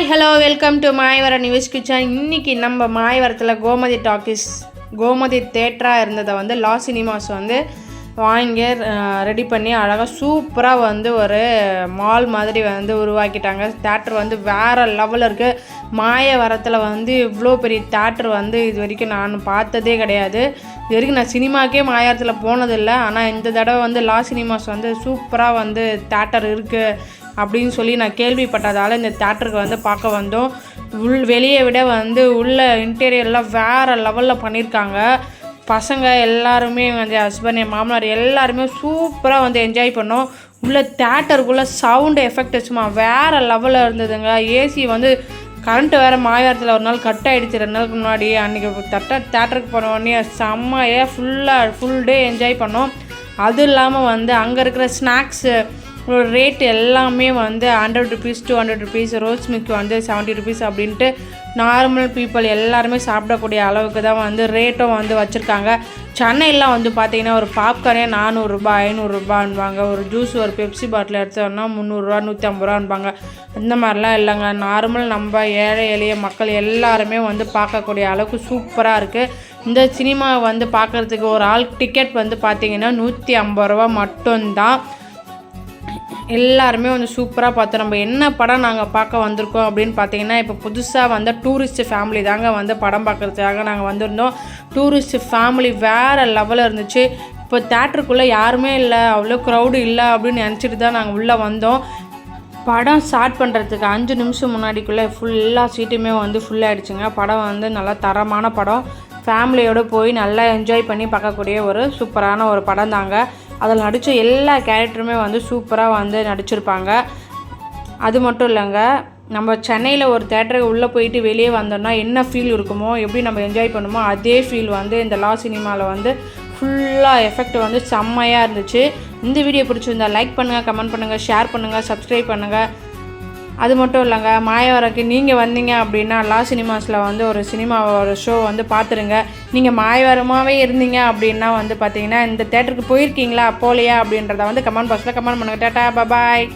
Hi hello welcome to Mayavara news kitchen. இன்றைக்கி நம்ம மாயவரத்தில் கோமதி தேட்டராக இருந்ததை லா சினிமாஸ் வாங்கி ரெடி பண்ணி அழகாக சூப்பராக ஒரு மால் மாதிரி உருவாக்கிட்டாங்க. தேட்டர் வேறு லெவலில் இருக்குது. மாயவரத்தில் இவ்வளோ பெரிய தேட்டர் இது வரைக்கும் நான் பார்த்ததே கிடையாது. இது வரைக்கும் நான் சினிமாக்கே மாயவரத்தில் போனதில்லை. ஆனால் இந்த தடவை லா சினிமாஸ் சூப்பராக தேட்டர் இருக்குது அப்படின்னு சொல்லி நான் கேள்விப்பட்டதால் இந்த தேட்டருக்கு பார்க்க வந்தோம். வெளியே விட உள்ள இன்டீரியர்லாம் வேறு லெவலில் பண்ணியிருக்காங்க. பசங்க எல்லாருமே ஹஸ்பண்ட் என் மாமனார் எல்லாருமே சூப்பராக என்ஜாய் பண்ணோம். உள்ள தேட்டருக்குள்ளே சவுண்டு எஃபெக்ட் சும்மா வேறு லெவலில் இருந்ததுங்க. ஏசி கரண்ட்டு வேறு மாயவரத்தில் ஒரு நாள் கட் ஆகிடுச்சு 2 நாளுக்கு முன்னாடி. அன்றைக்கி தேட்டருக்கு போன உடனே செம்மையாக ஃபுல் டே என்ஜாய் பண்ணோம். அது இல்லாமல் அங்கே இருக்கிற ஸ்நாக்ஸு ரேட் எல்லாமே 100 rupees 200 rupees, rose milk 70 rupees அப்படின்ட்டு நார்மல் பீப்புள் எல்லாருமே சாப்பிடக்கூடிய அளவுக்கு தான் ரேட்டும் வச்சுருக்காங்க. சென்னையெல்லாம் பார்த்திங்கன்னா ஒரு பாப்கார்னே 400 ரூபாய் 500 ரூபான்பாங்க. ஒரு ஜூஸ் ஒரு பெப்சி பாட்டில் எடுத்தோன்னா 300 ரூபா 150 ரூபான்பாங்க. இந்த மாதிரிலாம் இல்லைங்க. நார்மல் நம்ம ஏழை எளிய மக்கள் எல்லாருமே பார்க்கக்கூடிய அளவுக்கு சூப்பராக இருக்குது. இந்த சினிமா பார்க்குறதுக்கு ஒரு ஆள் டிக்கெட் பார்த்திங்கன்னா 150 ரூபா மட்டும்தான். எல்லாருமே சூப்பராக பார்த்தோம். நம்ம என்ன படம் நாங்கள் பார்க்க வந்திருக்கோம் அப்படின்னு பார்த்தீங்கன்னா, இப்போ புதுசாக டூரிஸ்ட் ஃபேமிலி தாங்க படம் பார்க்குறதுக்காக நாங்கள் வந்திருந்தோம். டூரிஸ்ட் ஃபேமிலி வேறு லெவலில் இருந்துச்சு. இப்போ தேட்டருக்குள்ளே யாருமே இல்லை, அவ்வளோ க்ரௌடு இல்லை அப்படின்னு நினச்சிட்டு தான் நாங்கள் உள்ளே வந்தோம். படம் ஸ்டார்ட் பண்ணுறதுக்கு 5 நிமிஷம் முன்னாடிக்குள்ளே எல்லா சீட்டுமே ஃபுல்லாகிடுச்சுங்க. படம் நல்லா தரமான படம். ஃபேமிலியோடு போய் நல்லா என்ஜாய் பண்ணி பார்க்கக்கூடிய ஒரு சூப்பரான ஒரு படம் தாங்க. அதில் நடித்த எல்லா கேரக்டருமே சூப்பராக நடிச்சிருப்பாங்க. அது மட்டும் இல்லைங்க, நம்ம சென்னையில் ஒரு தேட்டருக்கு உள்ளே போயிட்டு வெளியே வந்தோம்னா என்ன ஃபீல் இருக்குமோ, எப்படி நம்ம என்ஜாய் பண்ணுமோ அதே ஃபீல் இந்த லா சினிமாவில் ஃபுல்லாக எஃபெக்ட் செம்மையாக இருந்துச்சு. இந்த வீடியோ பிடிச்சிருந்தா லைக் பண்ணுங்கள், கமெண்ட் பண்ணுங்கள், ஷேர் பண்ணுங்கள், சப்ஸ்கிரைப் பண்ணுங்கள். அது மட்டும் இல்லைங்க, மாயவரக்கு நீங்கள் வந்தீங்க அப்படின்னா லா சினிமாஸில் ஒரு ஷோ பார்த்துருங்க. நீங்கள் மாயவரமாகவே இருந்தீங்க அப்படின்னா பார்த்தீங்கன்னா இந்த தேட்டருக்கு போயிருக்கீங்களா போகலையா அப்படின்றத கமெண்ட் பாக்ஸில் கமெண்ட் பண்ணுங்கள். டாடா பாய்.